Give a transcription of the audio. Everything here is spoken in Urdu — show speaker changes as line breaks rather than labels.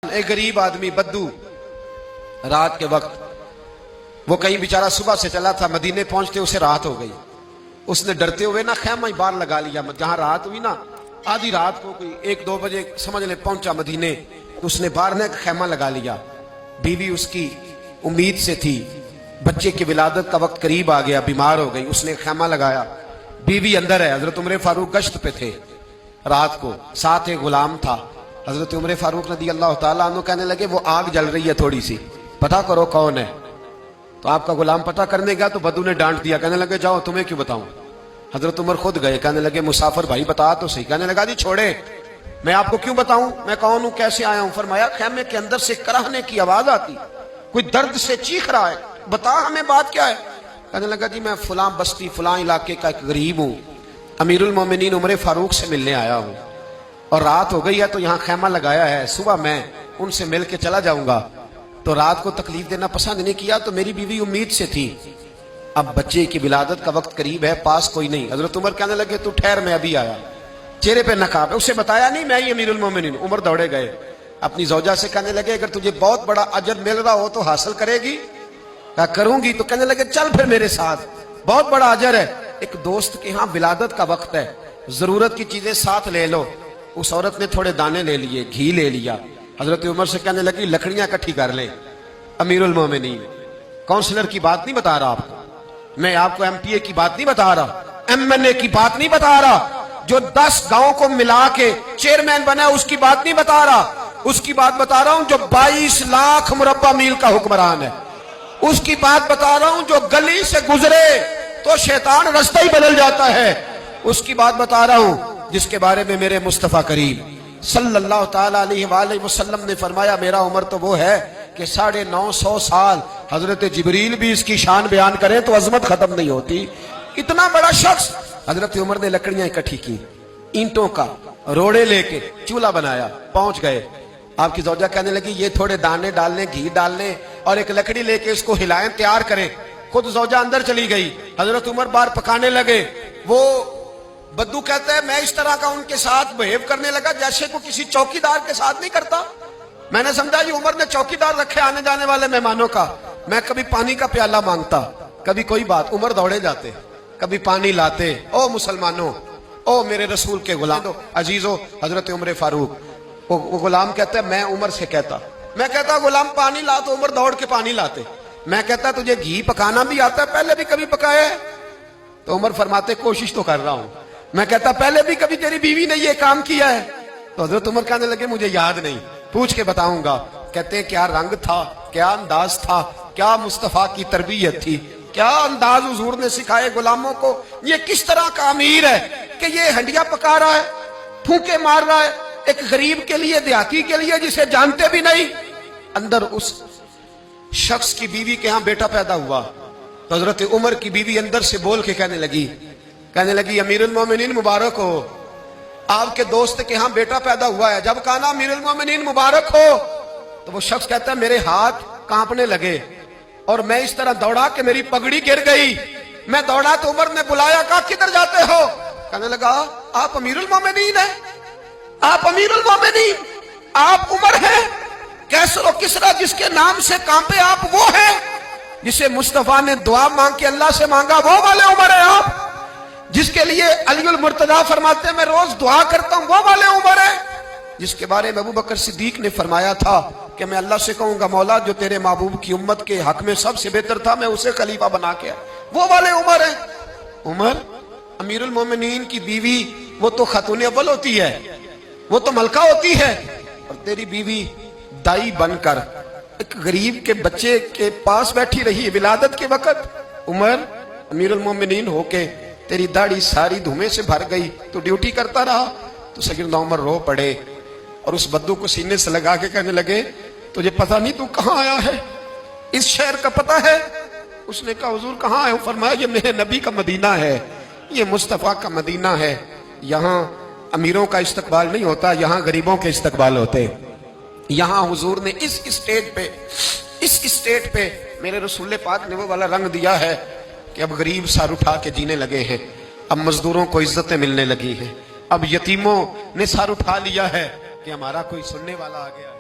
ایک غریب آدمی بدو رات کے وقت وہ کہیں بیچارہ صبح سے چلا تھا، مدینے پہنچتے اسے رات ہو گئی. اس نے ڈرتے ہوئے نا خیمہ ہی باہر لگا لیا. جہاں رات ہوئی نا آدھی رات کو کوئی 1-2 بجے سمجھ لے پہنچا مدینے، اس نے باہر نے خیمہ لگا لیا. بیوی اس کی امید سے تھی، بچے کی ولادت کا وقت قریب آ گیا، بیمار ہو گئی، اس نے خیمہ لگایا. بیوی اندر ہے. حضرت عمر فاروق گشت پہ تھے رات کو، ساتھ ایک غلام تھا. حضرت عمر فاروق رضی اللہ تعالیٰ عنہ کہنے لگے وہ آگ جل رہی ہے تھوڑی سی، پتہ کرو کون ہے. تو آپ کا غلام پتہ کرنے گیا تو بدو نے ڈانٹ دیا، کہنے لگے جاؤ تمہیں کیوں بتاؤں. حضرت عمر خود گئے، کہنے لگے مسافر بھائی بتا تو صحیح. کہنے لگا جی چھوڑے، میں آپ کو کیوں بتاؤں، میں کون ہوں، کیسے آیا ہوں. فرمایا خیمے کے اندر سے کراہنے کی آواز آتی، کوئی درد سے چیخ رہا ہے، بتا ہمیں بات کیا ہے. کہنے لگا جی میں فلاں بستی فلاں علاقے کا ایک غریب ہوں، امیر المومنین عمر فاروق سے ملنے آیا ہوں، اور رات ہو گئی ہے تو یہاں خیمہ لگایا ہے، صبح میں ان سے مل کے چلا جاؤں گا. تو رات کو تکلیف دینا پسند نہیں کیا، تو میری بیوی امید سے تھی، اب بچے کی ولادت کا وقت قریب ہے، پاس کوئی نہیں. حضرت عمر کہنے لگے تو ٹھہر میں ابھی آیا. چہرے پہ نقاب ہے، اسے بتایا نہیں میں ہی امیر المومنین. عمر دوڑے گئے، اپنی زوجہ سے کہنے لگے اگر تجھے بہت بڑا اجر مل رہا ہو تو حاصل کرے گی. کہا کروں گی. تو کہنے لگے چل پھر میرے ساتھ، بہت بڑا اجر ہے. ایک دوست کے ہاں ولادت کا وقت ہے، ضرورت کی چیزیں ساتھ لے لو. اس عورت نے تھوڑے دانے لے لیے، گھی لے لیا. حضرت عمر سے کہنے لگی لکڑیاں اکٹھی کر لیں. امیر المومنین، کونسلر کی بات نہیں بتا رہا آپ کو، میں آپ کو ایم پی اے کی بات نہیں بتا رہا، ایم این اے کی بات نہیں بتا رہا، جو 10 گاؤں کو ملا کے چیئرمین بنا ہے اس کی بات نہیں بتا رہا. اس کی بات بتا رہا ہوں جو 22 لاکھ مربع میل کا حکمران ہے. اس کی بات بتا رہا ہوں جو گلی سے گزرے تو شیطان رستہ ہی بدل جاتا ہے. اس کی بات بتا رہا ہوں جس کے بارے میں میرے مصطفیٰ کریم صلی اللہ تعالیٰ علیہ وآلہ وسلم نے فرمایا میرا عمر تو وہ ہے کہ 950 سال حضرت جبریل بھی اس کی شان بیان کریں تو عظمت ختم نہیں ہوتی. اتنا بڑا شخص. حضرت عمر نے لکڑیاں اکٹھی کی، اینٹوں کا روڑے لے کے چولہا بنایا، پہنچ گئے. آپ کی زوجہ کہنے لگی یہ تھوڑے دانے ڈالنے، گھی ڈالنے اور ایک لکڑی لے کے اس کو ہلائیں، تیار کریں. خود زوجہ اندر چلی گئی. حضرت عمر باہر پکانے لگے. وہ بدو کہتا ہے میں اس طرح کا ان کے ساتھ بہیو کرنے لگا جیسے کو کسی چوکیدار کے ساتھ نہیں کرتا. میں نے سمجھا یہ عمر نے چوکیدار رکھے آنے جانے والے مہمانوں کا. میں کبھی پانی کا پیالہ مانگتا، کبھی کوئی بات، عمر دوڑے جاتے، کبھی پانی لاتے. او مسلمانوں، او میرے رسول کے غلام عزیزو، حضرت عمر فاروق. وہ غلام کہتا ہے میں عمر سے کہتا، میں کہتا غلام پانی لا تو عمر دوڑ کے پانی لاتے. میں کہتا تجھے گھی پکانا بھی آتا ہے، پہلے بھی کبھی پکایا ہے؟ تو عمر فرماتے کوشش تو کر رہا ہوں. میں کہتا پہلے بھی کبھی تیری بیوی نے یہ کام کیا ہے؟ تو حضرت عمر کہنے لگے مجھے یاد نہیں، پوچھ کے بتاؤں گا. کہتے ہیں کیا رنگ تھا، کیا انداز تھا، کیا مصطفیٰ کی تربیت تھی، کیا انداز حضور نے سکھائے غلاموں کو. یہ کس طرح کا امیر ہے کہ یہ ہنڈیاں پکا رہا ہے، پھونکے مار رہا ہے ایک غریب کے لیے، دیہاتی کے لیے جسے جانتے بھی نہیں. اندر اس شخص کی بیوی کے ہاں بیٹا پیدا ہوا تو حضرت عمر کی بیوی اندر سے بول کے کہنے لگی امیر المومنین مبارک ہو، آپ کے دوست کے ہاں بیٹا پیدا ہوا ہے. جب کہا نا امیر المومنین مبارک ہو تو وہ شخص کہتا ہے میرے ہاتھ کانپنے لگے اور میں اس طرح دوڑا کہ میری پگڑی گر گئی. میں دوڑا تو عمر نے بلایا، کہا کدھر جاتے ہو؟ کہنے لگا آپ امیر المومنین ہیں، آپ امیر المومنین، آپ عمر ہیں. کیسر و کسرا جس کے نام سے کانپے آپ وہ ہیں جسے مصطفیٰ نے دعا مانگ کے اللہ سے مانگا، وہ والے عمر ہیں آپ. جس کے لیے علی المرتضیٰ فرماتے ہیں میں روز دعا کرتا ہوں، وہ والے عمر ہیں. جس کے بارے میں ابو بکر صدیق نے فرمایا تھا کہ میں اللہ سے کہوں گا مولا جو تیرے محبوب کی امت کے حق میں سب سے بہتر تھا میں اسے خلیفہ بنا کے، وہ والے عمر ہیں. عمر امیر المومنین کی بیوی وہ تو خاتون اول ہوتی ہے، وہ تو ملکہ ہوتی ہے، اور تیری بیوی دائی بن کر ایک غریب کے بچے کے پاس بیٹھی رہی ولادت کے وقت. عمر امیر المومنین ہو کے تیری داڑھی ساری دھومے سے بھر گئی تو ڈیوٹی کرتا رہا. تو سیدنا عمر رو پڑے اور اس بدو کو سینے سے لگا کے کہنے لگے تجھے پتہ نہیں تو کہاں آیا ہے، اس شہر کا پتہ ہے؟ اس نے کہا حضور کہاں ہے؟ فرمایا یہ میرے نبی کا مدینہ ہے، یہ مصطفیٰ کا مدینہ ہے. یہاں امیروں کا استقبال نہیں ہوتا، یہاں غریبوں کے استقبال ہوتے. یہاں حضور نے اس اسٹیٹ پہ میرے رسول پاک نے وہ والا رنگ دیا ہے کہ اب غریب سر اٹھا کے جینے لگے ہیں، اب مزدوروں کو عزتیں ملنے لگی ہیں، اب یتیموں نے سر اٹھا لیا ہے کہ ہمارا کوئی سننے والا آ گیا ہے.